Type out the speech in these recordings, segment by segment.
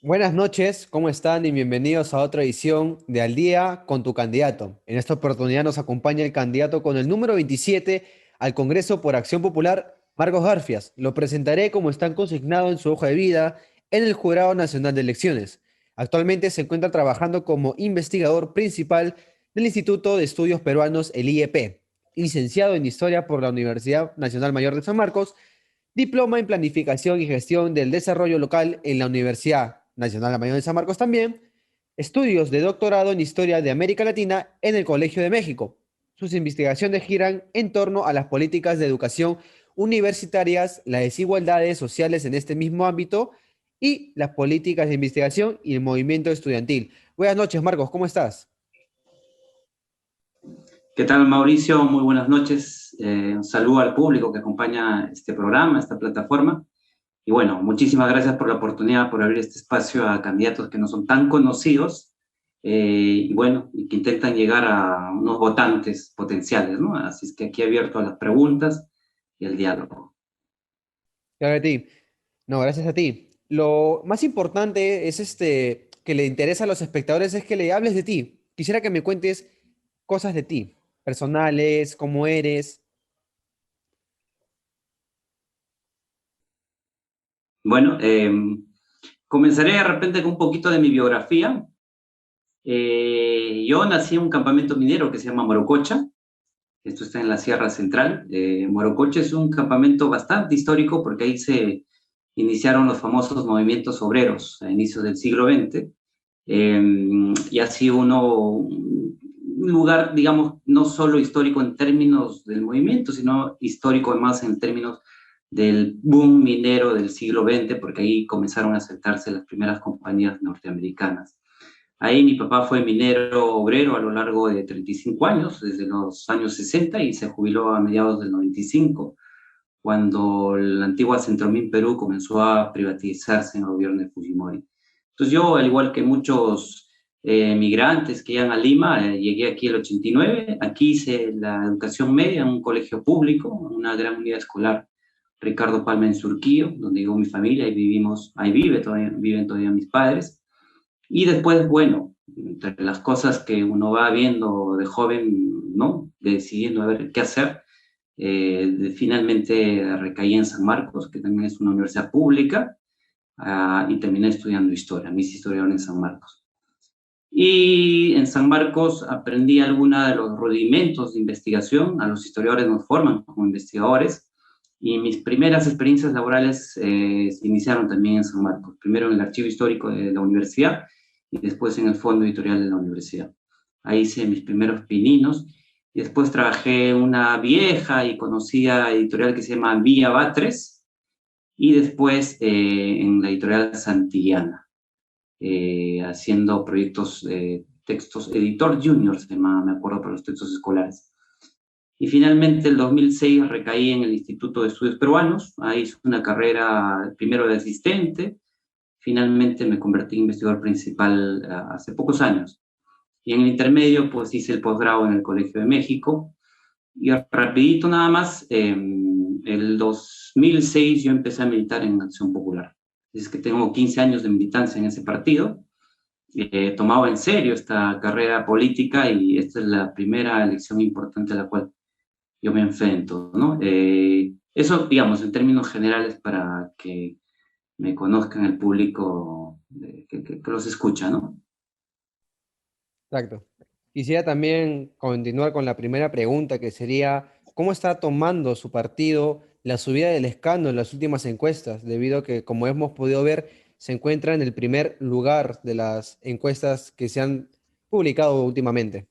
Buenas noches, ¿cómo están? Y bienvenidos a otra edición de Al Día con tu candidato. En esta oportunidad nos acompaña el candidato con el número 27 al Congreso por Acción Popular, Marcos Garfias. Lo presentaré como están consignados en su hoja de vida en el Jurado Nacional de Elecciones. Actualmente se encuentra trabajando como investigador principal del Instituto de Estudios Peruanos, el IEP, licenciado en Historia por la Universidad Nacional Mayor de San Marcos, diploma en Planificación y Gestión del Desarrollo Local en la Universidad Nacional Mayor de San Marcos también, estudios de doctorado en Historia de América Latina en el Colegio de México. Sus investigaciones giran en torno a las políticas de educación universitarias, las desigualdades sociales en este mismo ámbito y las políticas de investigación y el movimiento estudiantil. Buenas noches, Marcos, ¿cómo estás? ¿Qué tal, Mauricio? Muy buenas noches. Un saludo al público que acompaña este programa, esta plataforma. Y bueno, muchísimas gracias por la oportunidad, por abrir este espacio a candidatos que no son tan conocidos y bueno, y que intentan llegar a unos votantes potenciales, ¿no? Así es que aquí abierto a las preguntas y el diálogo. Gracias a ti. No, gracias a ti. Lo más importante es que le interesa a los espectadores es que le hables de ti. Quisiera que me cuentes cosas de ti, personales, cómo eres. Bueno, comenzaré de repente con un poquito de mi biografía. Yo nací en un campamento minero que se llama Morococha. Esto está en la Sierra Central. Morococha es un campamento bastante histórico porque ahí se iniciaron los famosos movimientos obreros a inicios del siglo XX. Y ha sido un lugar, digamos, no solo histórico en términos del movimiento, sino histórico además en términos del boom minero del siglo XX, porque ahí comenzaron a asentarse las primeras compañías norteamericanas. Ahí mi papá fue minero obrero a lo largo de 35 años, desde los años 60, y se jubiló a mediados del 95, cuando la antigua Centromin Perú comenzó a privatizarse en el gobierno de Fujimori. Entonces yo, al igual que muchos migrantes que llegan a Lima, llegué aquí el 89, aquí hice la educación media en un colegio público, una gran unidad escolar, Ricardo Palma en Surquillo, donde llegó mi familia, y vivimos, ahí viven todavía mis padres. Y después, bueno, entre las cosas que uno va viendo de joven, ¿no? Decidiendo a ver qué hacer, finalmente recaí en San Marcos, que también es una universidad pública, y terminé estudiando historia, mis historiadores en San Marcos. Y en San Marcos aprendí algunos de los rudimentos de investigación. A los historiadores nos forman como investigadores, y mis primeras experiencias laborales se iniciaron también en San Marcos, primero en el archivo histórico de la universidad y después en el fondo editorial de la universidad. Ahí hice mis primeros pininos y después trabajé en una vieja y conocida editorial que se llama Villa Batres, y después en la editorial Santillana, haciendo proyectos, textos, editor junior se llama, me acuerdo, para los textos escolares. Y finalmente, el 2006, recaí en el Instituto de Estudios Peruanos. Ahí hice una carrera primero de asistente. Finalmente me convertí en investigador principal hace pocos años. Y en el intermedio, pues hice el posgrado en el Colegio de México. Y rapidito nada más, el 2006 yo empecé a militar en Acción Popular. Es que tengo 15 años de militancia en ese partido. He tomado en serio esta carrera política y esta es la primera elección importante a la cual yo me enfrento, ¿no? Eso, digamos, en términos generales para que me conozcan el público que los escucha, ¿no? Exacto. Quisiera también continuar con la primera pregunta, que sería, ¿cómo está tomando su partido la subida del escándalo en las últimas encuestas? Debido a que, como hemos podido ver, se encuentra en el primer lugar de las encuestas que se han publicado últimamente.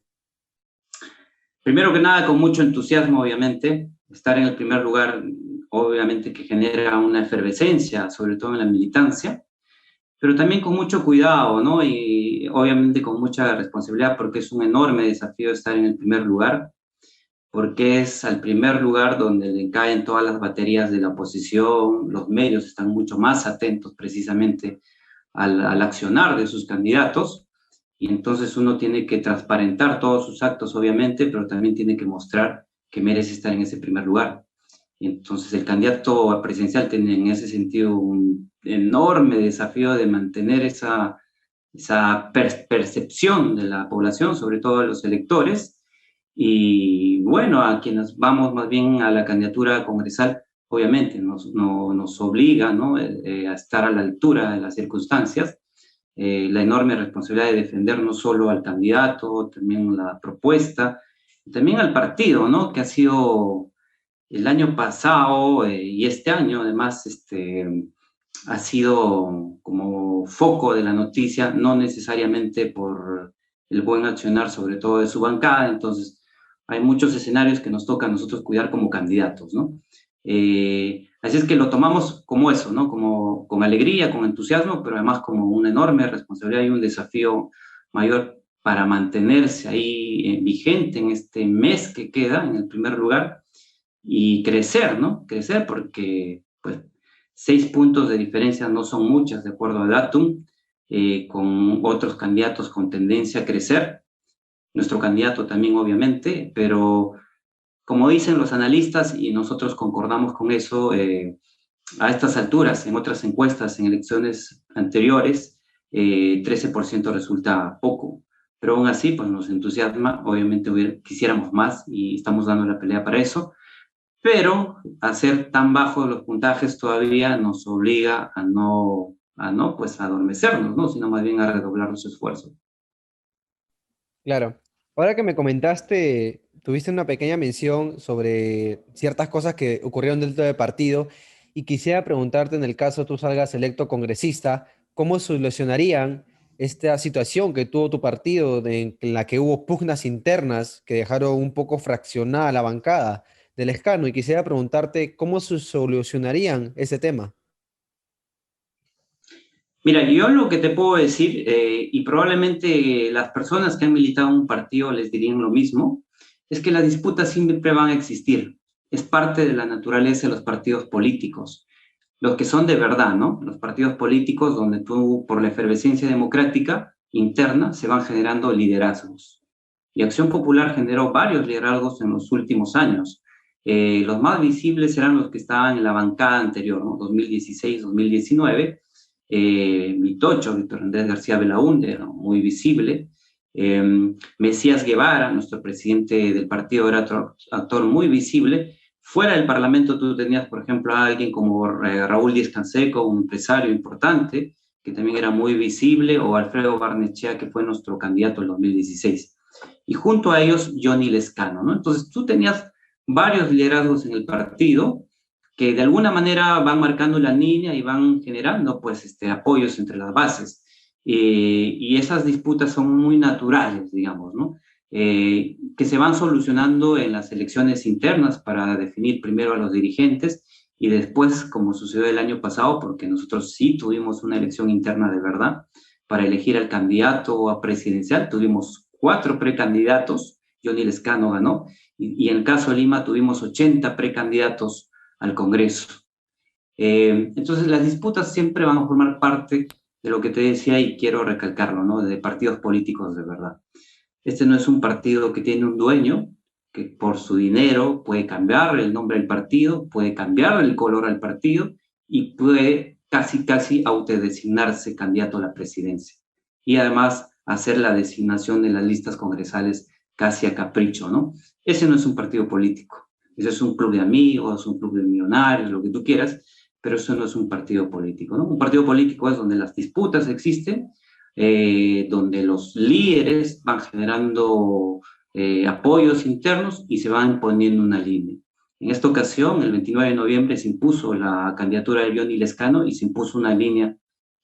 Primero que nada, con mucho entusiasmo, obviamente, estar en el primer lugar, obviamente que genera una efervescencia, sobre todo en la militancia, pero también con mucho cuidado, ¿no? Y obviamente con mucha responsabilidad, porque es un enorme desafío estar en el primer lugar, porque es al primer lugar donde le caen todas las baterías de la oposición. Los medios están mucho más atentos precisamente al accionar de sus candidatos, y entonces uno tiene que transparentar todos sus actos, obviamente, pero también tiene que mostrar que merece estar en ese primer lugar. Entonces el candidato presidencial tiene en ese sentido un enorme desafío de mantener esa percepción de la población, sobre todo de los electores, y bueno, a quienes vamos más bien a la candidatura congresal, obviamente nos obliga, ¿no? A estar a la altura de las circunstancias, la enorme responsabilidad de defender no solo al candidato, también la propuesta, también al partido, ¿no? Que ha sido el año pasado y este año, además, ha sido como foco de la noticia, no necesariamente por el buen accionar, sobre todo de su bancada. Entonces, hay muchos escenarios que nos toca a nosotros cuidar como candidatos, ¿no? Así es que lo tomamos como eso, ¿no? Como con alegría, con entusiasmo, pero además como una enorme responsabilidad y un desafío mayor para mantenerse ahí vigente en este mes que queda en el primer lugar y crecer, ¿no? Crecer porque, pues, 6 puntos de diferencia no son muchas de acuerdo a Datum, con otros candidatos con tendencia a crecer, nuestro candidato también obviamente, pero como dicen los analistas y nosotros concordamos con eso, a estas alturas, en otras encuestas, en elecciones anteriores, 13% resulta poco, pero aún así pues nos entusiasma, obviamente quisiéramos más y estamos dando la pelea para eso, pero hacer tan bajos los puntajes todavía nos obliga a no pues adormecernos, ¿no? Sino más bien a redoblar los esfuerzos. Claro. Ahora que me comentaste, tuviste una pequeña mención sobre ciertas cosas que ocurrieron dentro del partido y quisiera preguntarte en el caso tú salgas electo congresista, ¿cómo solucionarían esta situación que tuvo tu partido en la que hubo pugnas internas que dejaron un poco fraccionada la bancada del escano? Y quisiera preguntarte cómo se solucionarían ese tema. Mira, yo lo que te puedo decir, y probablemente las personas que han militado en un partido les dirían lo mismo, es que las disputas siempre van a existir. Es parte de la naturaleza de los partidos políticos. Los que son de verdad, ¿no? Los partidos políticos donde tú, por la efervescencia democrática interna, se van generando liderazgos. Y Acción Popular generó varios liderazgos en los últimos años. Los más visibles eran los que estaban en la bancada anterior, ¿no? 2016, 2019. Mitocho, Víctor Andrés García Belaúnde, ¿no? Muy visible. Mesías Guevara, nuestro presidente del partido, era otro actor muy visible. Fuera del Parlamento tú tenías, por ejemplo, a alguien como Raúl Díez Canseco, un empresario importante, que también era muy visible, o Alfredo Barnechea, que fue nuestro candidato en 2016. Y junto a ellos, Johnny Lescano, ¿no? Entonces tú tenías varios liderazgos en el partido que de alguna manera van marcando la línea y van generando, pues, apoyos entre las bases. Y esas disputas son muy naturales, digamos, ¿no? Que se van solucionando en las elecciones internas para definir primero a los dirigentes y después, como sucedió el año pasado, porque nosotros sí tuvimos una elección interna de verdad, para elegir al candidato a presidencial, tuvimos 4 precandidatos, Johnny Lescano ganó, y en el caso de Lima tuvimos 80 precandidatos al Congreso. Entonces las disputas siempre van a formar parte de lo que te decía y quiero recalcarlo, ¿no? De partidos políticos de verdad. Este no es un partido que tiene un dueño que por su dinero puede cambiar el nombre del partido, puede cambiar el color al partido y puede casi autodesignarse candidato a la presidencia. Y además hacer la designación de las listas congresales casi a capricho, ¿no? Ese no es un partido político. Ese es un club de amigos, un club de millonarios, lo que tú quieras, pero eso no es un partido político, ¿no? Un partido político es donde las disputas existen, donde los líderes van generando apoyos internos y se van poniendo una línea. En esta ocasión, el 29 de noviembre, se impuso la candidatura de Johnny Lescano y se impuso una línea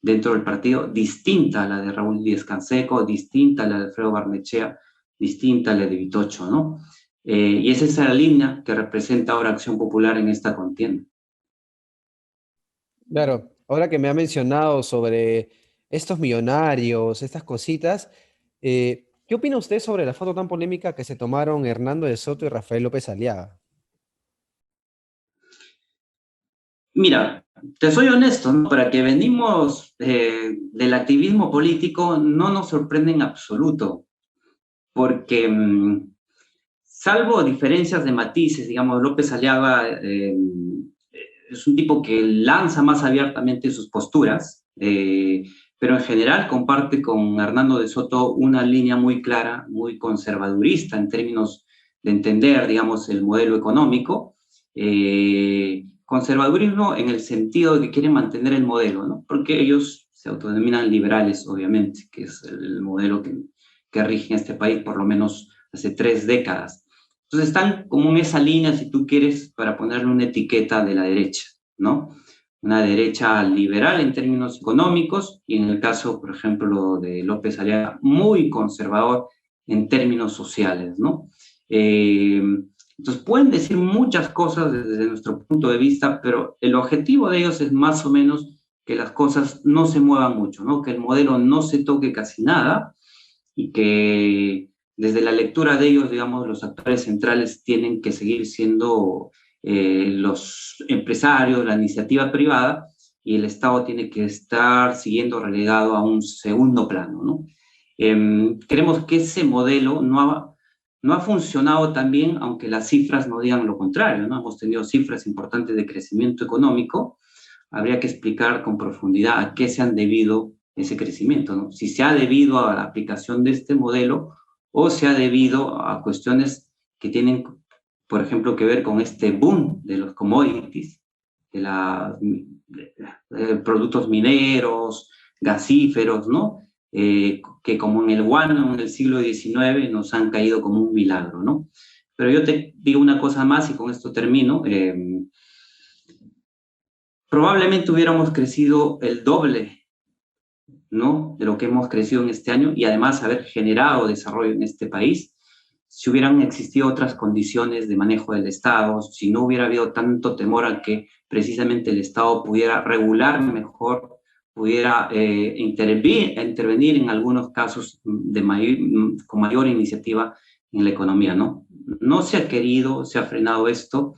dentro del partido distinta a la de Raúl Díez Canseco, distinta a la de Alfredo Barnechea, distinta a la de Vitocho, ¿no? Y es esa la línea que representa ahora Acción Popular en esta contienda. Claro, ahora que me ha mencionado sobre estos millonarios, estas cositas, ¿qué opina usted sobre la foto tan polémica que se tomaron Hernando de Soto y Rafael López Aliaga? Mira, te soy honesto, ¿no? Para que venimos del activismo político, no nos sorprende en absoluto, porque salvo diferencias de matices, digamos, López Aliaga es un tipo que lanza más abiertamente sus posturas, pero en general comparte con Hernando de Soto una línea muy clara, muy conservadurista en términos de entender, digamos, el modelo económico. Conservadurismo en el sentido de que quieren mantener el modelo, ¿no? Porque ellos se autodenominan liberales, obviamente, que es el modelo que rige en este país por lo menos hace 3 décadas. Entonces están como en esa línea, si tú quieres, para ponerle una etiqueta de la derecha, ¿no? Una derecha liberal en términos económicos y en el caso, por ejemplo, de López Aliaga, muy conservador en términos sociales, ¿no? Entonces pueden decir muchas cosas desde nuestro punto de vista, pero el objetivo de ellos es más o menos que las cosas no se muevan mucho, ¿no? Que el modelo no se toque casi nada y que desde la lectura de ellos, digamos, los actores centrales tienen que seguir siendo los empresarios, la iniciativa privada, y el Estado tiene que estar siguiendo relegado a un segundo plano, ¿no? Creemos que ese modelo no ha funcionado tan bien, aunque las cifras no digan lo contrario, ¿no? Hemos tenido cifras importantes de crecimiento económico. Habría que explicar con profundidad a qué se han debido ese crecimiento, ¿no? Si se ha debido a la aplicación de este modelo o se ha debido a cuestiones que tienen, por ejemplo, que ver con este boom de los commodities, de productos mineros, gasíferos, ¿no? Que como en el guano en el siglo XIX nos han caído como un milagro, ¿no? Pero yo te digo una cosa más y con esto termino. Probablemente hubiéramos crecido el doble, ¿no? De lo que hemos crecido en este año y además haber generado desarrollo en este país si hubieran existido otras condiciones de manejo del Estado, si no hubiera habido tanto temor a que precisamente el Estado pudiera regular mejor, pudiera intervenir en algunos casos con mayor iniciativa en la economía, ¿no? No se ha querido, se ha frenado esto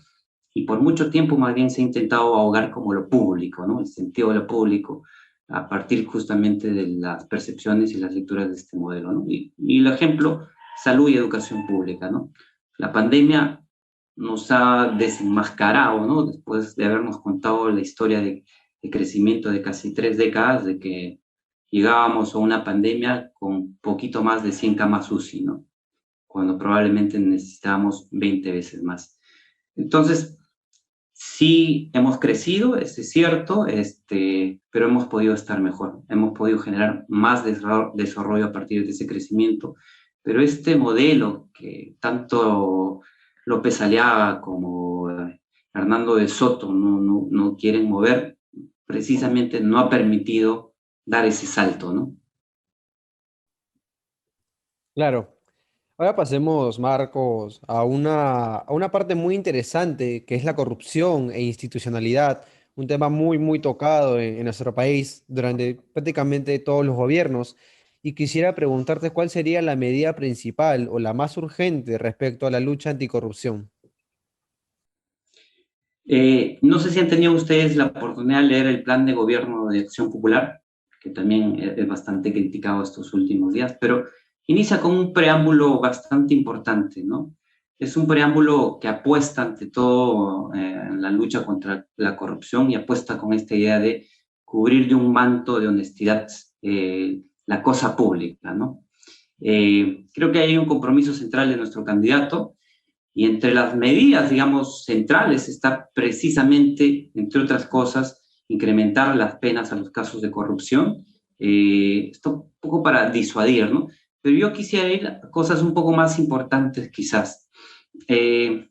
y por mucho tiempo más bien se ha intentado ahogar como lo público, ¿no? El sentido de lo público a partir justamente de las percepciones y las lecturas de este modelo, ¿no? Y el ejemplo, salud y educación pública, ¿no? La pandemia nos ha desenmascarado, ¿no? Después de habernos contado la historia de crecimiento de casi 3 décadas, de que llegábamos a una pandemia con poquito más de 100 camas UCI, ¿no? Cuando probablemente necesitábamos 20 veces más. Entonces, sí hemos crecido, es cierto, pero hemos podido estar mejor, hemos podido generar más desarrollo a partir de ese crecimiento, pero este modelo que tanto López Aliaga como Hernando de Soto no quieren mover, precisamente no ha permitido dar ese salto, ¿no? Claro. Ahora pasemos, Marcos, a una parte muy interesante que es la corrupción e institucionalidad, un tema muy, muy tocado en nuestro país durante prácticamente todos los gobiernos. Y quisiera preguntarte cuál sería la medida principal o la más urgente respecto a la lucha anticorrupción. No sé si han tenido ustedes la oportunidad de leer el Plan de Gobierno de Acción Popular, que también es bastante criticado estos últimos días, pero inicia con un preámbulo bastante importante, ¿no? Es un preámbulo que apuesta ante todo en la lucha contra la corrupción y apuesta con esta idea de cubrir de un manto de honestidad la cosa pública, ¿no? Creo que hay un compromiso central de nuestro candidato y entre las medidas, digamos, centrales está precisamente, entre otras cosas, incrementar las penas a los casos de corrupción. Esto un poco para disuadir, ¿no? Pero yo quisiera ir a cosas un poco más importantes quizás. Eh,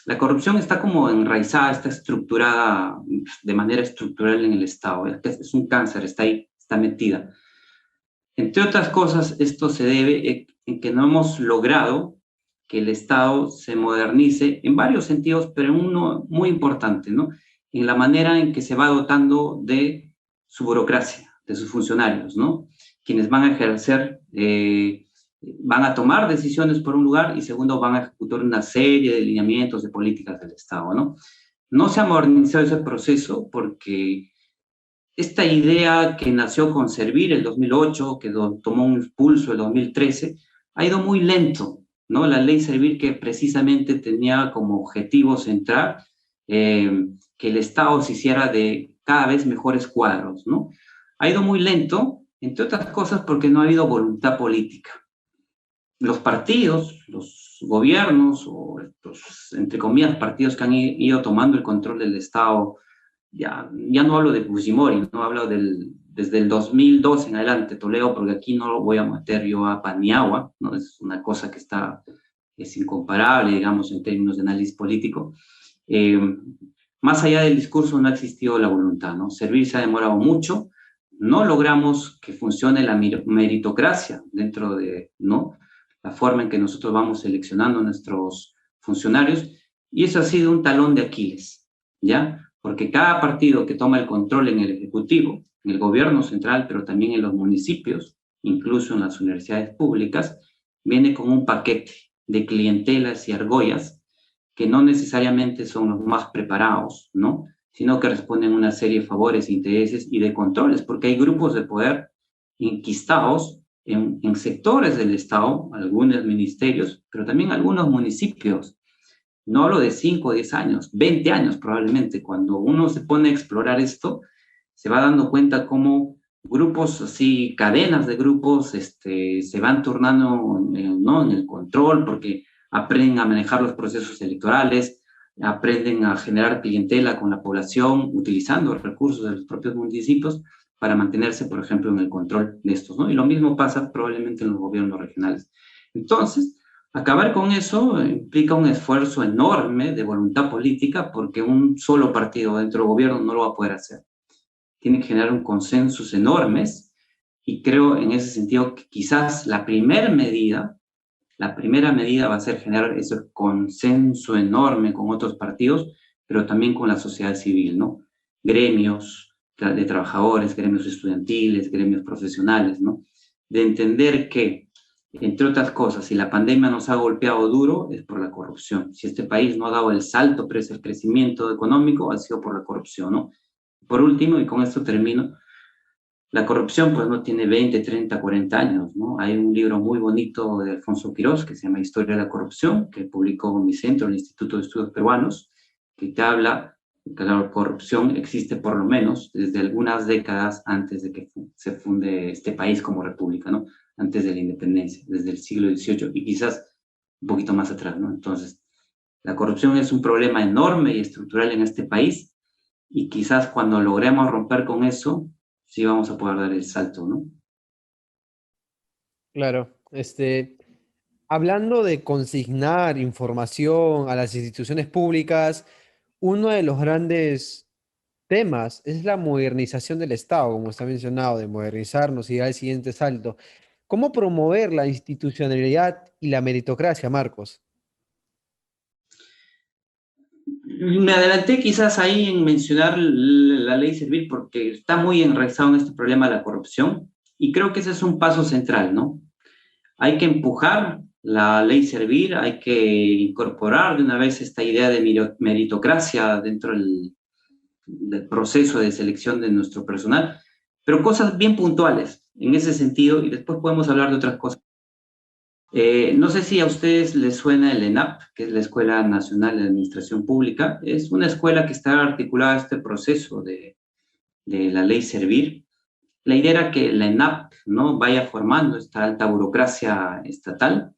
la corrupción está como enraizada, está estructurada de manera estructural en el Estado. Es un cáncer, está ahí, está metida. Entre otras cosas, esto se debe en que no hemos logrado que el Estado se modernice en varios sentidos, pero en uno muy importante, ¿no? En la manera en que se va dotando de su burocracia, de sus funcionarios, ¿no? Quienes van a ejercer, van a tomar decisiones por un lugar y segundo van a ejecutar una serie de lineamientos de políticas del Estado, ¿no? No se ha modernizado ese proceso porque esta idea que nació con Servir el 2008, que tomó un impulso el 2013, ha ido muy lento, ¿no? La ley Servir que precisamente tenía como objetivo central que el Estado se hiciera de cada vez mejores cuadros, ¿no? Ha ido muy lento, entre otras cosas porque no ha habido voluntad política. Los partidos, los gobiernos, o estos, entre comillas, partidos que han ido tomando el control del Estado, ya no hablo de Fujimori, no hablo desde el 2002 en adelante, Toledo, porque aquí no lo voy a meter yo a Paniagua, ¿no? Es una cosa que es incomparable, digamos, en términos de análisis político. Eh, Más allá del discurso no ha existido la voluntad, ¿no? Servir se ha demorado mucho, no logramos que funcione la meritocracia dentro de, ¿no?, la forma en que nosotros vamos seleccionando a nuestros funcionarios, y eso ha sido un talón de Aquiles, ¿ya? Porque cada partido que toma el control en el Ejecutivo, en el gobierno central, pero también en los municipios, incluso en las universidades públicas, viene con un paquete de clientelas y argollas que no necesariamente son los más preparados, ¿no? Sino que responden a una serie de favores, intereses y de controles, porque hay grupos de poder enquistados en sectores del Estado, algunos ministerios, pero también algunos municipios. No hablo de 5 o 10 años, 20 años probablemente. Cuando uno se pone a explorar esto, se va dando cuenta cómo grupos así, cadenas de grupos, se van turnando, ¿no?, en el control, porque aprenden a manejar los procesos electorales, aprenden a generar clientela con la población, utilizando recursos de los propios municipios para mantenerse, por ejemplo, en el control de estos, ¿no? Y lo mismo pasa probablemente en los gobiernos regionales. Entonces, acabar con eso implica un esfuerzo enorme de voluntad política, porque un solo partido dentro del gobierno no lo va a poder hacer. Tiene que generar un consensos enormes, y creo en ese sentido que quizás la primera medida va a ser generar ese consenso enorme con otros partidos, pero también con la sociedad civil, ¿no? Gremios de trabajadores, gremios estudiantiles, gremios profesionales, ¿no? De entender que, entre otras cosas, si la pandemia nos ha golpeado duro, es por la corrupción. Si este país no ha dado el salto el crecimiento económico, ha sido por la corrupción, ¿no? Por último, y con esto termino, la corrupción pues no tiene 20, 30, 40 años, ¿no? Hay un libro muy bonito de Alfonso Quirós que se llama Historia de la corrupción, que publicó mi centro, el Instituto de Estudios Peruanos, que te habla que la corrupción existe por lo menos desde algunas décadas antes de que se funde este país como república, ¿no? Antes de la independencia, desde el siglo XVIII y quizás un poquito más atrás, ¿no? Entonces, la corrupción es un problema enorme y estructural en este país, y quizás cuando logremos romper con eso, sí vamos a poder dar el salto, ¿no? Claro, hablando de consignar información a las instituciones públicas, uno de los grandes temas es la modernización del Estado, como está mencionado, de modernizarnos y dar el siguiente salto. ¿Cómo promover la institucionalidad y la meritocracia, Marcos? Me adelanté quizás ahí en mencionar la ley Servir porque está muy enraizado en este problema de la corrupción, y creo que ese es un paso central, ¿no? Hay que empujar la ley Servir, hay que incorporar de una vez esta idea de meritocracia dentro del proceso de selección de nuestro personal, pero cosas bien puntuales en ese sentido, y después podemos hablar de otras cosas. No sé si a ustedes les suena el ENAP, que es la Escuela Nacional de Administración Pública. Es una escuela que está articulada a este proceso de la ley Servir. La idea era que la ENAP, ¿no?, vaya formando esta alta burocracia estatal.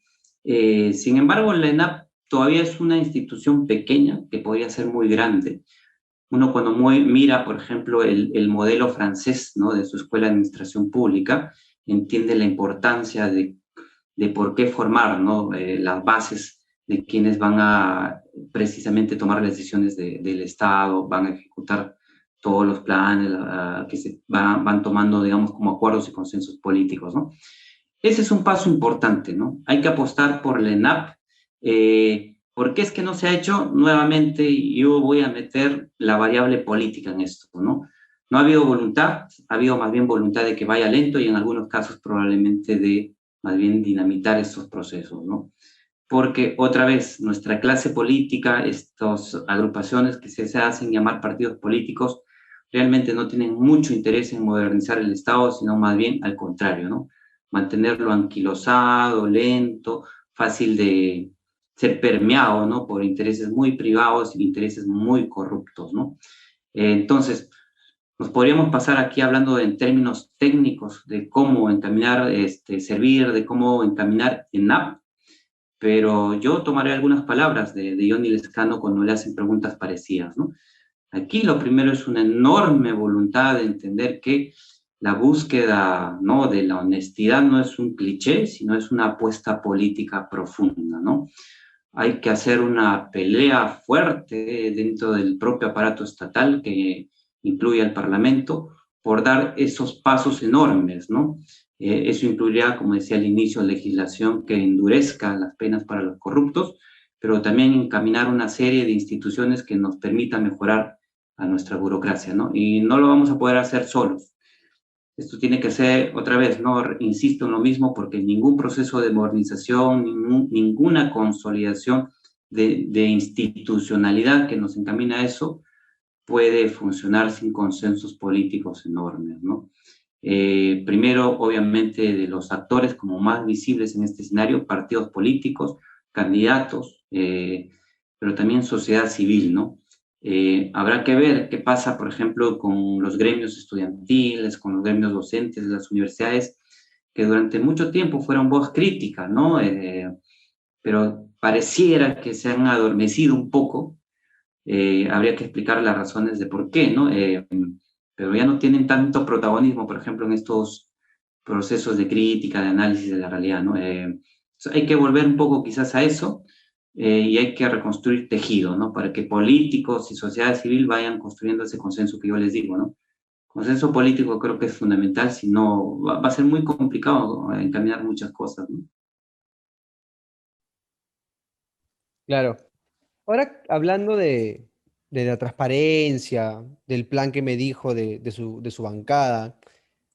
Sin embargo, la ENAP todavía es una institución pequeña que podría ser muy grande. Uno cuando mira, por ejemplo, el modelo francés, ¿no?, de su Escuela de Administración Pública, entiende la importancia de por qué formar, ¿no?, las bases de quienes van a precisamente tomar las decisiones del Estado, van a ejecutar todos los planes que se van tomando, digamos, como acuerdos y consensos políticos, ¿no? Ese es un paso importante, ¿no? Hay que apostar por la ENAP. ¿Por qué es que no se ha hecho? Nuevamente, yo voy a meter la variable política en esto, ¿no? No ha habido voluntad, ha habido más bien voluntad de que vaya lento, y en algunos casos probablemente de más bien dinamitar estos procesos, ¿no? Porque otra vez, nuestra clase política, estas agrupaciones que se hacen llamar partidos políticos, realmente no tienen mucho interés en modernizar el Estado, sino más bien al contrario, ¿no? Mantenerlo anquilosado, lento, fácil de ser permeado, ¿no? Por intereses muy privados y intereses muy corruptos, ¿no? Entonces, nos podríamos pasar aquí hablando en términos técnicos de cómo encaminar, servir, de cómo encaminar ENAP, pero yo tomaré algunas palabras de Johnny Lescano cuando le hacen preguntas parecidas, ¿no? Aquí lo primero es una enorme voluntad de entender que la búsqueda, ¿no?, de la honestidad no es un cliché, sino es una apuesta política profunda, ¿no? Hay que hacer una pelea fuerte dentro del propio aparato estatal que incluye al Parlamento por dar esos pasos enormes, ¿no? Eso incluiría, como decía al inicio, legislación que endurezca las penas para los corruptos, pero también encaminar una serie de instituciones que nos permitan mejorar a nuestra burocracia, ¿no? Y no lo vamos a poder hacer solos. Esto tiene que ser, otra vez, no insisto en lo mismo, porque ningún proceso de modernización, ninguna consolidación de institucionalidad que nos encamina a eso puede funcionar sin consensos políticos enormes, ¿no? Primero, obviamente, de los actores como más visibles en este escenario, partidos políticos, candidatos, pero también sociedad civil, ¿no? Habrá que ver qué pasa, por ejemplo, con los gremios estudiantiles, con los gremios docentes de las universidades, que durante mucho tiempo fueron voz crítica, ¿no? Pero pareciera que se han adormecido un poco. Habría que explicar las razones de por qué, ¿no? Pero ya no tienen tanto protagonismo, por ejemplo, en estos procesos de crítica, de análisis de la realidad, ¿no? Hay que volver un poco quizás a eso, y hay que reconstruir tejido, ¿no? Para que políticos y sociedad civil vayan construyendo ese consenso que yo les digo, ¿no? Consenso político creo que es fundamental, si no va a ser muy complicado, ¿no?, encaminar muchas cosas, ¿no? Claro. Ahora, hablando de la transparencia, del plan que me dijo de su bancada,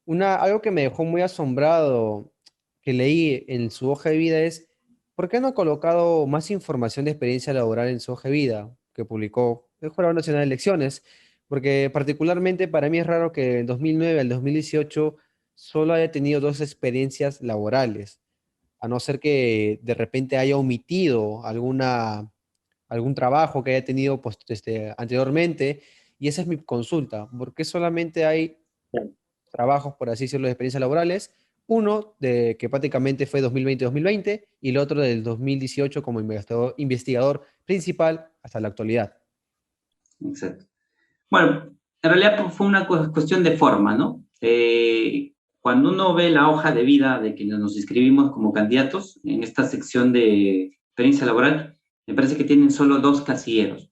algo que me dejó muy asombrado que leí en su hoja de vida es, ¿por qué no ha colocado más información de experiencia laboral en su hoja de vida que publicó el Jurado Nacional de Elecciones? Porque particularmente para mí es raro que del 2009 al 2018 solo haya tenido dos experiencias laborales, a no ser que de repente haya omitido algún trabajo que haya tenido pues, anteriormente. Y esa es mi consulta. ¿Por qué solamente hay trabajos, por así decirlo, de experiencias laborales? Uno de que prácticamente fue 2020-2020 y el otro del 2018 como investigador principal hasta la actualidad. Exacto. Bueno, en realidad pues, fue una cuestión de forma, ¿no? Cuando uno ve la hoja de vida de quienes nos inscribimos como candidatos en esta sección de experiencia laboral, me parece que tienen solo dos casilleros.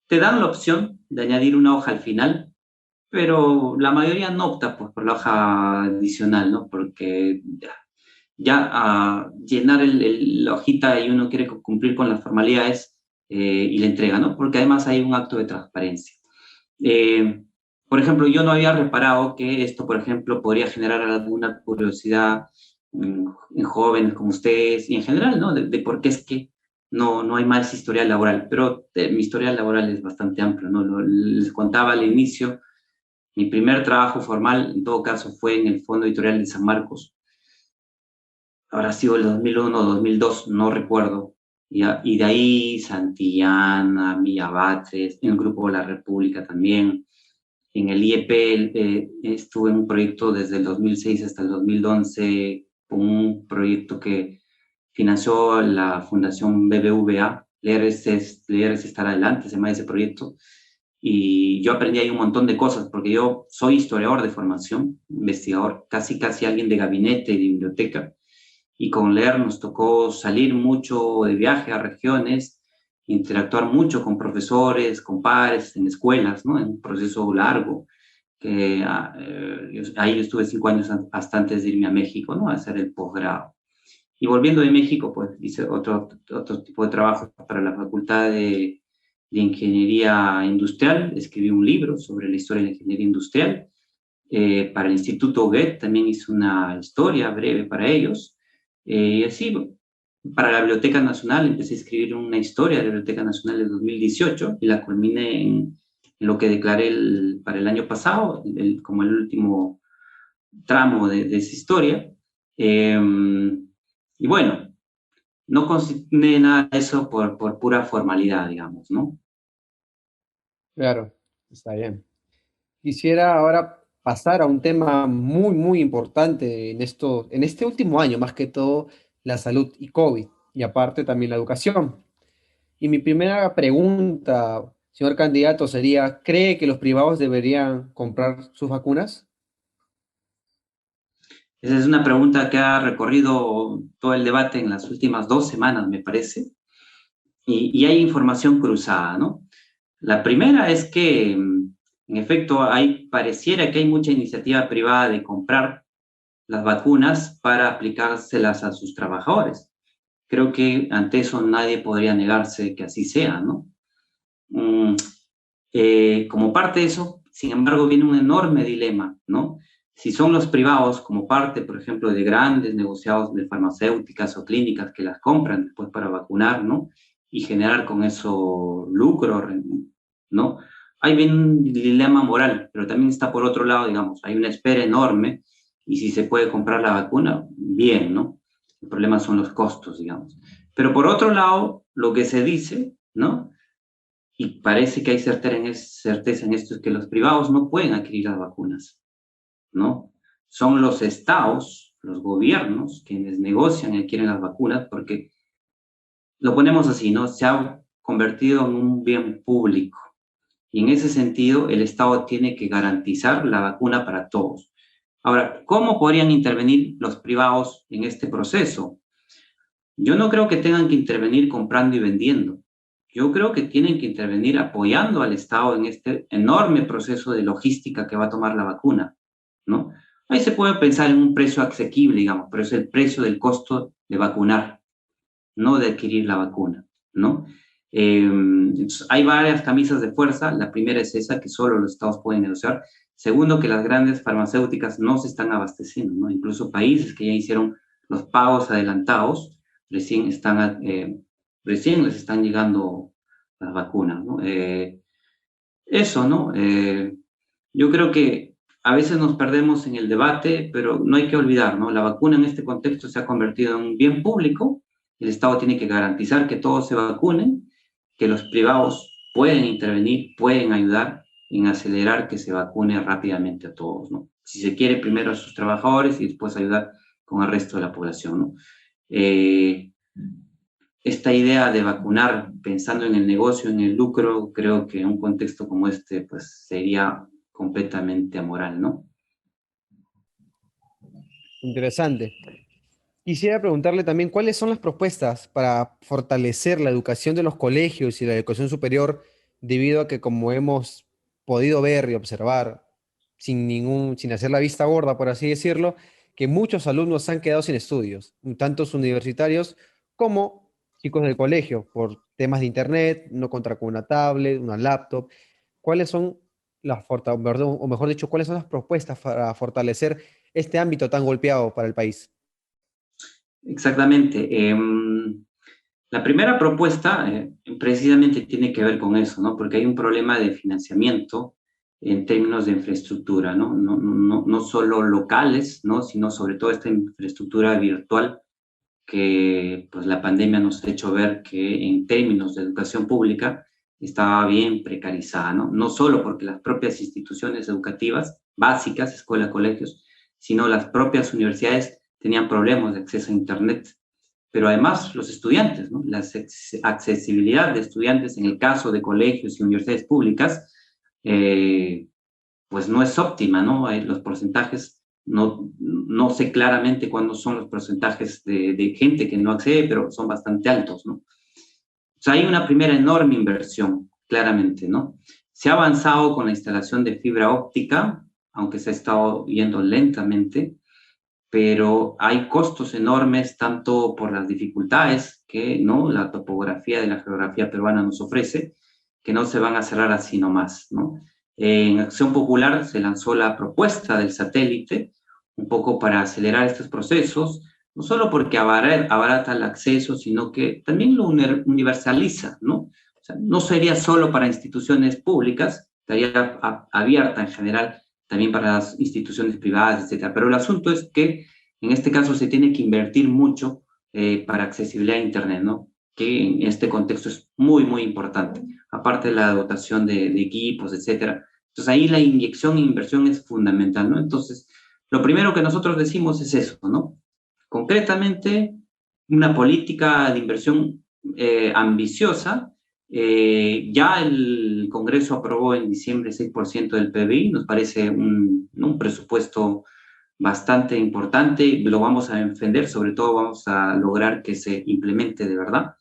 Te dan la opción de añadir una hoja al final, pero la mayoría no opta pues, por la hoja adicional, ¿no? Porque llenar la hojita y uno quiere cumplir con las formalidades, y la entrega, ¿no? Porque además hay un acto de transparencia. Eh, por ejemplo, yo no había reparado que esto, por ejemplo, podría generar alguna curiosidad en jóvenes como ustedes y en general, ¿no? De por qué es que no hay más historial laboral, pero mi historial laboral es bastante amplio, ¿no? Les contaba al inicio, mi primer trabajo formal, en todo caso, fue en el Fondo Editorial de San Marcos. Habrá sido el 2001 o 2002, no recuerdo. Y de ahí Santillana, Villa Batres, en el Grupo La República también. En el IEP estuve en un proyecto desde el 2006 hasta el 2011, un proyecto que financió la Fundación BBVA. Leer es estar adelante, se llama ese proyecto. Y yo aprendí ahí un montón de cosas, porque yo soy historiador de formación, investigador, casi alguien de gabinete, de biblioteca, y con Leer nos tocó salir mucho de viaje a regiones, interactuar mucho con profesores, con pares, en escuelas, ¿no? En un proceso largo, que ahí yo estuve 5 años hasta antes de irme a México, ¿no? A hacer el posgrado. Y volviendo de México, pues hice otro tipo de trabajo para la Facultad de Ingeniería Industrial, escribí un libro sobre la historia de la ingeniería industrial. Para el Instituto Goethe también hice una historia breve para ellos. Y así, para la Biblioteca Nacional empecé a escribir una historia de la Biblioteca Nacional de 2018 y la culminé en lo que declaré para el año pasado, como el último tramo de esa historia. Y bueno, no consigne nada de eso por pura formalidad, digamos, ¿no? Claro, está bien. Quisiera ahora pasar a un tema muy, muy importante en este último año, más que todo, la salud y COVID, y aparte también la educación. Y mi primera pregunta, señor candidato, sería, ¿cree que los privados deberían comprar sus vacunas? Esa es una pregunta que ha recorrido todo el debate en las últimas 2 semanas, me parece, y hay información cruzada, ¿no? La primera es que, en efecto, pareciera que hay mucha iniciativa privada de comprar las vacunas para aplicárselas a sus trabajadores. Creo que ante eso nadie podría negarse que así sea, ¿no? Mm, como parte de eso, sin embargo, viene un enorme dilema, ¿no? Si son los privados, como parte, por ejemplo, de grandes negociados de farmacéuticas o clínicas que las compran después para vacunar, ¿no? Y generar con eso lucro, ¿no? Hay bien un dilema moral, pero también está por otro lado, digamos, hay una espera enorme y si se puede comprar la vacuna, bien, ¿no? El problema son los costos, digamos. Pero por otro lado, lo que se dice, ¿no? Y parece que hay certeza en esto, es que los privados no pueden adquirir las vacunas, ¿no? Son los estados, los gobiernos, quienes negocian y adquieren las vacunas, porque lo ponemos así, ¿no? Se ha convertido en un bien público. Y en ese sentido, el Estado tiene que garantizar la vacuna para todos. Ahora, ¿cómo podrían intervenir los privados en este proceso? Yo no creo que tengan que intervenir comprando y vendiendo. Yo creo que tienen que intervenir apoyando al Estado en este enorme proceso de logística que va a tomar la vacuna, ¿no? Ahí se puede pensar en un precio asequible, digamos, pero es el precio del costo de vacunar, no de adquirir la vacuna, ¿no? Hay varias camisas de fuerza. La primera es esa, que solo los estados pueden negociar. Segundo, que las grandes farmacéuticas no se están abasteciendo, ¿no? Incluso países que ya hicieron los pagos adelantados, recién les están llegando las vacunas, ¿no? Eso, ¿no? Yo creo que a veces nos perdemos en el debate, pero no hay que olvidar, ¿no? La vacuna en este contexto se ha convertido en un bien público. El Estado tiene que garantizar que todos se vacunen, que los privados pueden intervenir, pueden ayudar en acelerar que se vacune rápidamente a todos, ¿no? Si se quiere, primero a sus trabajadores y después ayudar con el resto de la población, ¿no? Eh, Esta idea de vacunar pensando en el negocio, en el lucro, creo que en un contexto como este, pues sería completamente amoral, ¿no? Interesante. Quisiera preguntarle también cuáles son las propuestas para fortalecer la educación de los colegios y la educación superior, debido a que, como hemos podido ver y observar, sin hacer la vista gorda, por así decirlo, que muchos alumnos han quedado sin estudios, tantos universitarios como chicos del colegio, por temas de internet, no contar con una tablet, una laptop. ¿Cuáles son o mejor dicho, cuáles son las propuestas para fortalecer este ámbito tan golpeado para el país? Exactamente. La primera propuesta precisamente tiene que ver con eso, ¿no? Porque hay un problema de financiamiento en términos de infraestructura, ¿no? No solo locales, ¿no? Sino sobre todo esta infraestructura virtual que pues la pandemia nos ha hecho ver que en términos de educación pública estaba bien precarizada, ¿no? No solo porque las propias instituciones educativas básicas, escuelas, colegios, sino las propias universidades tenían problemas de acceso a Internet, pero además los estudiantes, ¿no? La accesibilidad de estudiantes en el caso de colegios y universidades públicas, eh, pues no es óptima, ¿no? Los porcentajes, no sé claramente cuándo son los porcentajes de gente que no accede, pero son bastante altos, ¿no? O sea, hay una primera enorme inversión, claramente, ¿no? Se ha avanzado con la instalación de fibra óptica, aunque se ha estado yendo lentamente, pero hay costos enormes, tanto por las dificultades que, ¿no?, la topografía de la geografía peruana nos ofrece, que no se van a cerrar así nomás, ¿no? En Acción Popular se lanzó la propuesta del satélite, un poco para acelerar estos procesos, no solo porque abarata el acceso, sino que también lo universaliza, ¿no? O sea, no sería solo para instituciones públicas, estaría abierta en general también para las instituciones privadas, etcétera. Pero el asunto es que en este caso se tiene que invertir mucho para accesibilidad a Internet, ¿no? Que en este contexto es muy, muy importante, aparte de la dotación de equipos, etcétera. Entonces ahí la inyección e inversión es fundamental, ¿no? Entonces, lo primero que nosotros decimos es eso, ¿no? Concretamente, una política de inversión ambiciosa. Ya el Congreso aprobó en diciembre 6% del PBI, nos parece un presupuesto bastante importante, lo vamos a defender, sobre todo vamos a lograr que se implemente de verdad.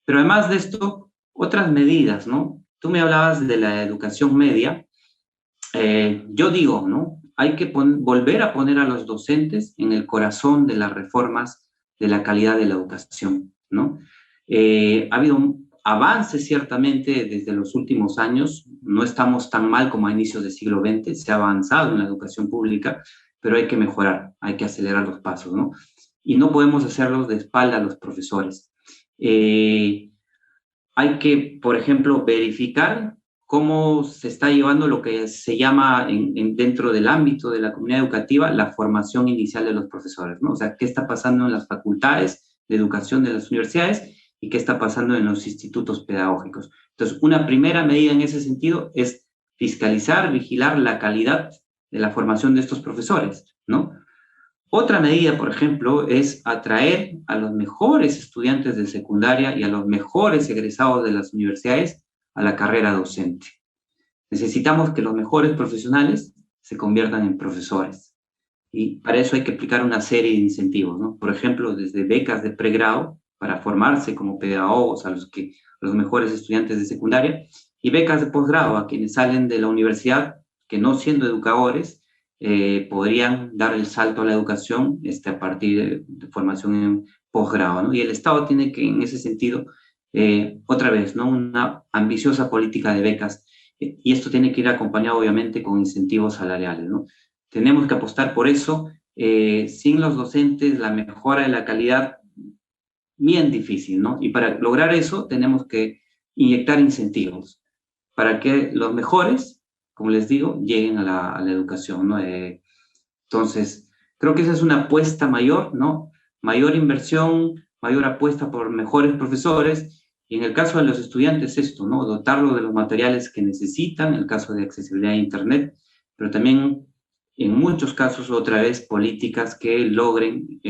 Pero además de esto, otras medidas, ¿no? Tú me hablabas de la educación media. Yo digo, ¿no? Hay que volver a poner a los docentes en el corazón de las reformas de la calidad de la educación, ¿no? Ha habido avances ciertamente desde los últimos años, no estamos tan mal como a inicios del siglo XX, se ha avanzado en la educación pública, pero hay que mejorar, hay que acelerar los pasos, ¿no? Y no podemos hacerlos de espalda a los profesores. Hay que, por ejemplo, verificar cómo se está llevando lo que se llama dentro del ámbito de la comunidad educativa la formación inicial de los profesores, ¿no? O sea, qué está pasando en las facultades de educación de las universidades y qué está pasando en los institutos pedagógicos. Entonces, una primera medida en ese sentido es fiscalizar, vigilar la calidad de la formación de estos profesores, ¿no? Otra medida, por ejemplo, es atraer a los mejores estudiantes de secundaria y a los mejores egresados de las universidades a la carrera docente. Necesitamos que los mejores profesionales se conviertan en profesores. Y para eso hay que aplicar una serie de incentivos, ¿no? Por ejemplo, desde becas de pregrado para formarse como pedagogos a los mejores estudiantes de secundaria y becas de posgrado a quienes salen de la universidad que no siendo educadores podrían dar el salto a la educación a partir de formación en posgrado, ¿no? Y el Estado tiene que, en ese sentido, otra vez, ¿no? Una ambiciosa política de becas y esto tiene que ir acompañado, obviamente, con incentivos salariales, ¿no? Tenemos que apostar por eso. Sin los docentes, la mejora de la calidad, bien difícil, ¿no? Y para lograr eso, tenemos que inyectar incentivos para que los mejores, como les digo, lleguen a la educación, ¿no? Entonces, creo que esa es una apuesta mayor, ¿no? Mayor inversión, mayor apuesta por mejores profesores. Y en el caso de los estudiantes, esto, ¿no? Dotarlos de los materiales que necesitan, en el caso de accesibilidad a Internet, pero también en muchos casos, otra vez, políticas que logren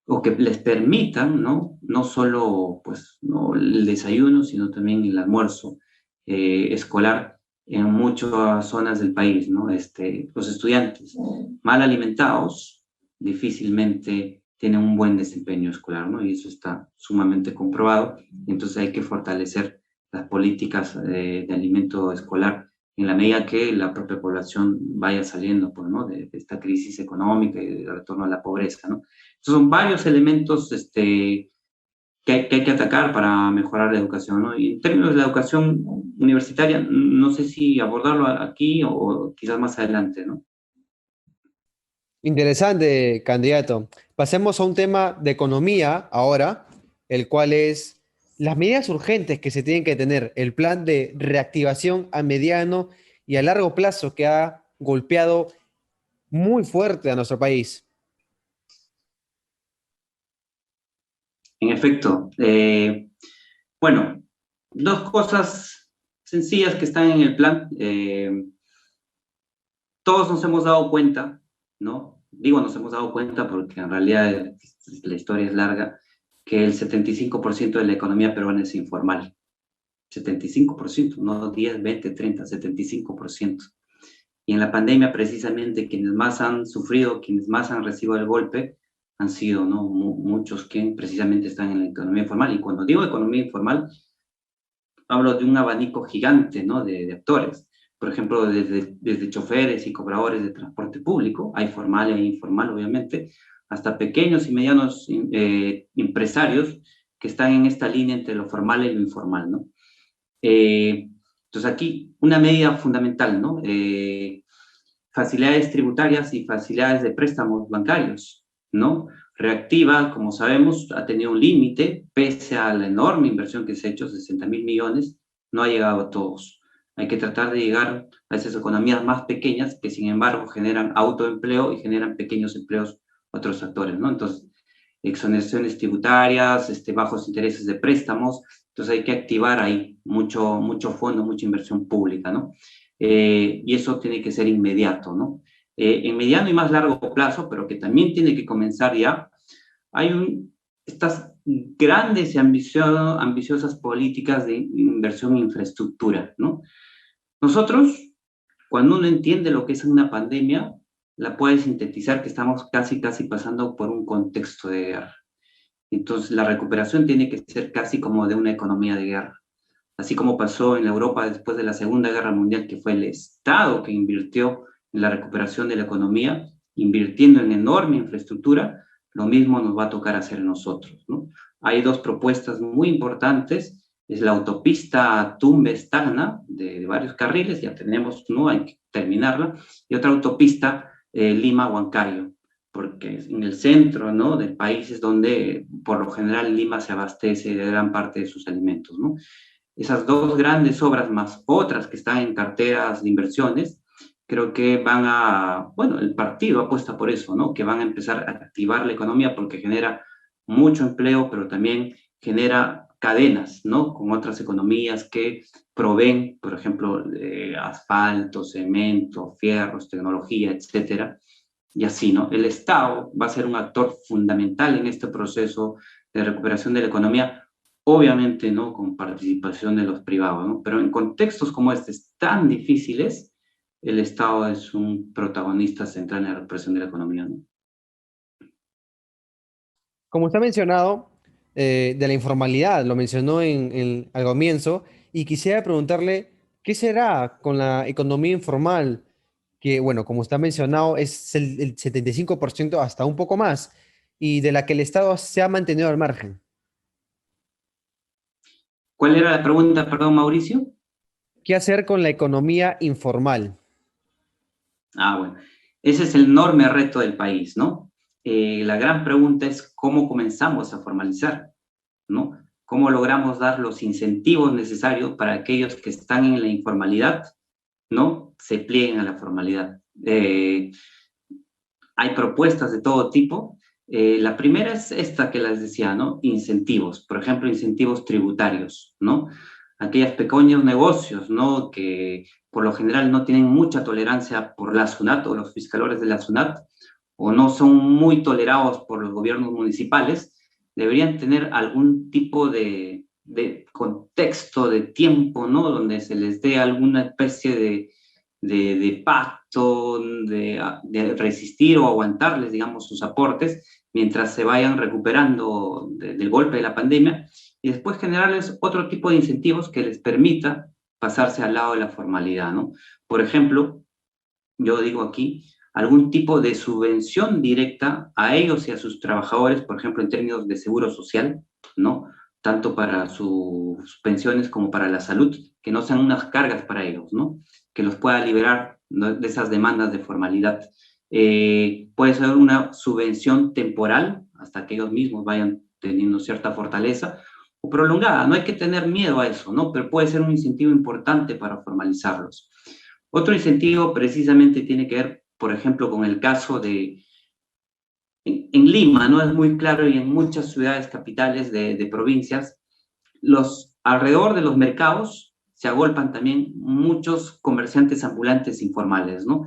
o que les permitan, ¿no? No solo, pues, ¿no? El desayuno, sino también el almuerzo escolar en muchas zonas del país, ¿no? Los estudiantes mal alimentados difícilmente tienen un buen desempeño escolar, ¿no? Y eso está sumamente comprobado. Entonces hay que fortalecer las políticas de alimento escolar en la medida que la propia población vaya saliendo, pues, ¿no? De esta crisis económica y de retorno a la pobreza, ¿no? Entonces son varios elementos que hay que atacar para mejorar la educación, ¿no? Y en términos de la educación universitaria, no sé si abordarlo aquí o quizás más adelante, ¿no? Interesante, candidato. Pasemos a un tema de economía ahora, el cual es las medidas urgentes que se tienen que tener, el plan de reactivación a mediano y a largo plazo que ha golpeado muy fuerte a nuestro país. En efecto, bueno, dos cosas sencillas que están en el plan. Todos nos hemos dado cuenta, ¿no? Digo, nos hemos dado cuenta porque en realidad la historia es larga, que el 75% de la economía peruana es informal. 75%, no 10, 20, 30, 75%. Y en la pandemia, precisamente, quienes más han sufrido, quienes más han recibido el golpe, han sido, ¿no? Muchos que precisamente están en la economía informal. Y cuando digo economía informal, hablo de un abanico gigante, ¿no? De actores. Por ejemplo, desde choferes y cobradores de transporte público, hay formal e informal, obviamente, hasta pequeños y medianos empresarios que están en esta línea entre lo formal y lo informal, ¿no? Entonces aquí una medida fundamental, ¿no? Facilidades tributarias y facilidades de préstamos bancarios, ¿no? Reactiva, como sabemos, ha tenido un límite, pese a la enorme inversión que se ha hecho, 60.000 millones, no ha llegado a todos. Hay que tratar de llegar a esas economías más pequeñas que, sin embargo, generan autoempleo y generan pequeños empleos a otros actores, ¿no? Entonces, exoneraciones tributarias, bajos intereses de préstamos. Entonces hay que activar ahí mucho fondo, mucha inversión pública, ¿no? Y eso tiene que ser inmediato, ¿no? En mediano y más largo plazo, pero que también tiene que comenzar ya, estas grandes y ambiciosas políticas de inversión en infraestructura, ¿no? Nosotros, cuando uno entiende lo que es una pandemia, la puede sintetizar que estamos casi pasando por un contexto de guerra. Entonces, la recuperación tiene que ser casi como de una economía de guerra. Así como pasó en Europa después de la Segunda Guerra Mundial, que fue el Estado que invirtió en la recuperación de la economía, invirtiendo en enorme infraestructura, lo mismo nos va a tocar hacer nosotros, ¿no? Hay dos propuestas muy importantes, es la autopista Tumbes-Tacna, de varios carriles, ya tenemos, ¿no? Hay que terminarla, y otra autopista Lima-Huancayo, porque en el centro, ¿no?, del país es donde por lo general Lima se abastece de gran parte de sus alimentos, ¿no? Esas dos grandes obras más otras que están en carteras de inversiones, creo que bueno, el partido apuesta por eso, ¿no? Que van a empezar a activar la economía porque genera mucho empleo, pero también genera cadenas, ¿no? Con otras economías que proveen, por ejemplo, asfalto, cemento, fierros, tecnología, etcétera. Y así, ¿no? El Estado va a ser un actor fundamental en este proceso de recuperación de la economía, obviamente, ¿no?, con participación de los privados, ¿no? Pero en contextos como este tan difíciles, el Estado es un protagonista central en la recuperación de la economía, ¿no? Como usted ha mencionado, de la informalidad, lo mencionó al comienzo, y quisiera preguntarle, ¿qué será con la economía informal? Que, bueno, como usted ha mencionado, es el 75% hasta un poco más, y de la que el Estado se ha mantenido al margen. ¿Cuál era la pregunta, perdón, Mauricio? ¿Qué hacer con la economía informal? Bueno, ese es el enorme reto del país, ¿no? La gran pregunta es cómo comenzamos a formalizar, ¿no? ¿Cómo logramos dar los incentivos necesarios para aquellos que están en la informalidad, ¿no?, se plieguen a la formalidad? Hay propuestas de todo tipo. La primera es esta que les decía, ¿no? Incentivos, por ejemplo, incentivos tributarios, ¿no? Aquellos pequeños negocios, ¿no?, que por lo general no tienen mucha tolerancia por la SUNAT o los fiscales de la SUNAT, o no son muy tolerados por los gobiernos municipales, deberían tener algún tipo de contexto, de tiempo, ¿no?, donde se les dé alguna especie de pacto, de resistir o aguantarles, digamos, sus aportes mientras se vayan recuperando del golpe de la pandemia, y después generarles otro tipo de incentivos que les permita pasarse al lado de la formalidad, ¿no? Por ejemplo, yo digo aquí, algún tipo de subvención directa a ellos y a sus trabajadores, por ejemplo, en términos de seguro social, ¿no? Tanto para sus pensiones como para la salud, que no sean unas cargas para ellos, ¿no? Que los pueda liberar, ¿no?, de esas demandas de formalidad. Puede ser una subvención temporal hasta que ellos mismos vayan teniendo cierta fortaleza, o prolongada. No hay que tener miedo a eso, ¿no? Pero puede ser un incentivo importante para formalizarlos. Otro incentivo precisamente tiene que ver, por ejemplo, con el caso en Lima, ¿no? Es muy claro, y en muchas ciudades capitales de provincias, alrededor de los mercados se agolpan también muchos comerciantes ambulantes informales, ¿no?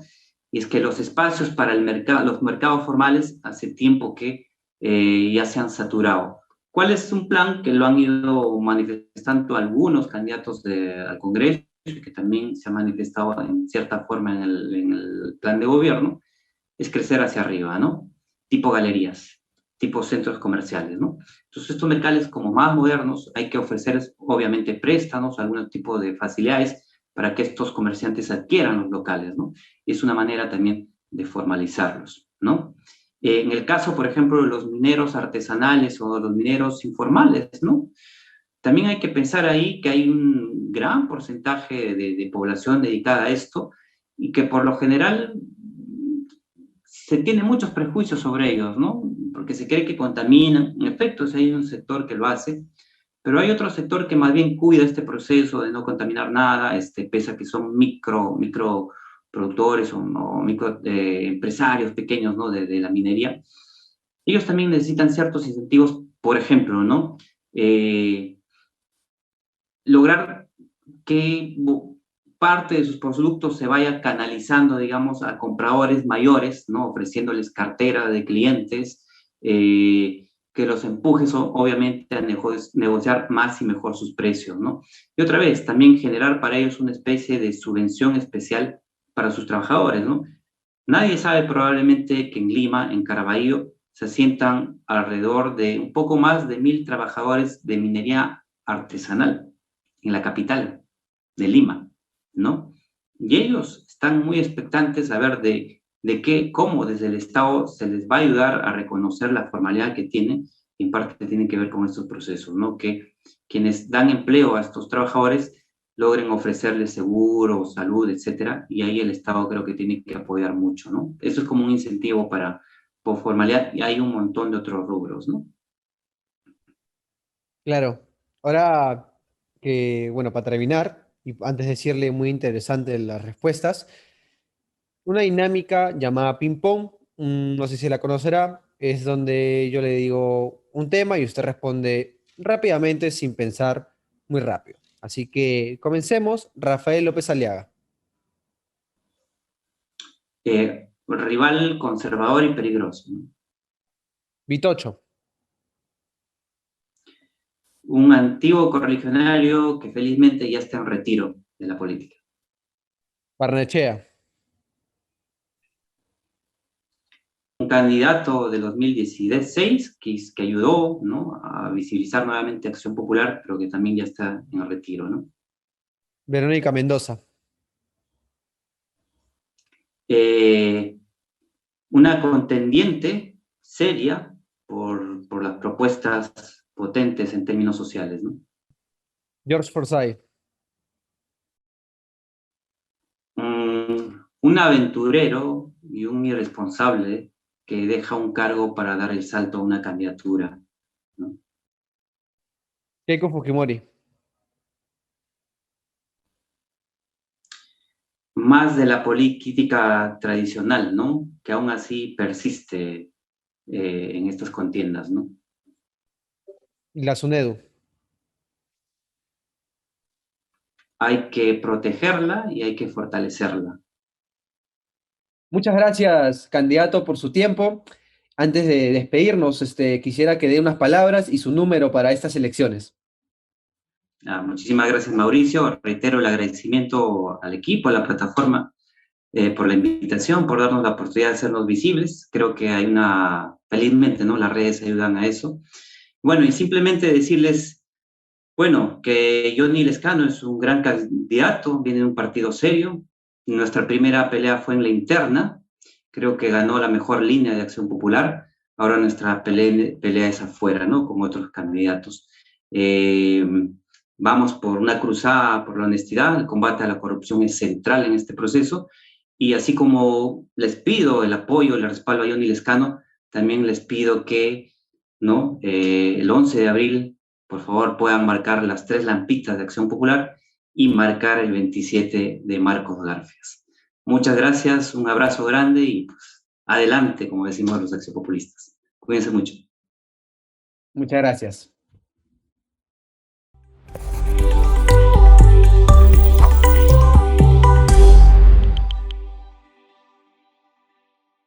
Y es que los espacios para los mercados formales hace tiempo que ya se han saturado. ¿Cuál es un plan que lo han ido manifestando algunos candidatos al Congreso, que también se ha manifestado en cierta forma en el plan de gobierno? Es crecer hacia arriba, ¿no? Tipo galerías, tipo centros comerciales, ¿no? Entonces, estos mercados como más modernos, hay que ofrecer, obviamente, préstamos, algún tipo de facilidades para que estos comerciantes adquieran los locales, ¿no? Es una manera también de formalizarlos, ¿no? En el caso, por ejemplo, de los mineros artesanales o los mineros informales, ¿no? También hay que pensar ahí que hay un gran porcentaje de población dedicada a esto, y que por lo general se tiene muchos prejuicios sobre ellos, ¿no? Porque se cree que contaminan. En efecto, sí hay un sector que lo hace, pero hay otro sector que más bien cuida este proceso de no contaminar nada, pese a que son micro productores o micro empresarios pequeños, ¿no?, de la minería. ellos también necesitan ciertos incentivos, por ejemplo, ¿no? Lograr que parte de sus productos se vaya canalizando, digamos, a compradores mayores, ¿no? Ofreciéndoles cartera de clientes, que los empujes, obviamente, a negociar más y mejor sus precios, ¿no? Y otra vez, también generar para ellos una especie de subvención especial para sus trabajadores, ¿no? Nadie sabe probablemente que en Lima, en Caraballo, se asientan alrededor de un poco más de 1.000 trabajadores de minería artesanal en la capital de Lima, ¿no? Y ellos están muy expectantes a ver cómo desde el Estado se les va a ayudar a reconocer la formalidad que tienen, y en parte tiene que ver con estos procesos, ¿no? Que quienes dan empleo a estos trabajadores logren ofrecerles seguro, salud, etcétera, y ahí el Estado creo que tiene que apoyar mucho, ¿no? Eso es como un incentivo por formalidad, y hay un montón de otros rubros, ¿no? Claro. Ahora que, bueno, para terminar, y antes de decirle muy interesante las respuestas, una dinámica llamada ping pong, no sé si la conocerá, es donde yo le digo un tema y usted responde rápidamente sin pensar muy rápido. Así que comencemos. Rafael López Aliaga. Rival conservador y peligroso, ¿no? Vitocho. Un antiguo correligionario que felizmente ya está en retiro de la política. Barnechea. Un candidato de 2016 que ayudó, ¿no?, a visibilizar nuevamente Acción Popular, pero que también ya está en el retiro, ¿no? Verónica Mendoza. Eh, una contendiente seria por las propuestas potentes en términos sociales, ¿no? George Forsyth. Un aventurero y un irresponsable que deja un cargo para dar el salto a una candidatura, ¿no? Keiko Fujimori. Más de la política tradicional, ¿no? Que aún así persiste en estas contiendas, ¿no? La SUNEDU. Hay que protegerla y hay que fortalecerla. Muchas gracias, candidato, por su tiempo. Antes de despedirnos, quisiera que dé unas palabras y su número para estas elecciones. Muchísimas gracias, Mauricio. Reitero el agradecimiento al equipo, a la plataforma, por la invitación, por darnos la oportunidad de hacernos visibles. Creo que felizmente, ¿no? Las redes ayudan a eso. Bueno, y simplemente decirles, bueno, que Johnny Lescano es un gran candidato, viene de un partido serio. Nuestra primera pelea fue en la interna, creo que ganó la mejor línea de Acción Popular. Ahora nuestra pelea es afuera, ¿no? Con otros candidatos. Eh, Vamos por una cruzada por la honestidad, el combate a la corrupción es central en este proceso, y así como les pido el apoyo, el respaldo a Johnny Lescano, también les pido que, ¿no? El 11 de abril, por favor, puedan marcar las 3 lampitas de Acción Popular y marcar el 27 de Marcos Garfias. Muchas gracias, un abrazo grande y pues, adelante, como decimos los axiopopulistas. Cuídense mucho. Muchas gracias.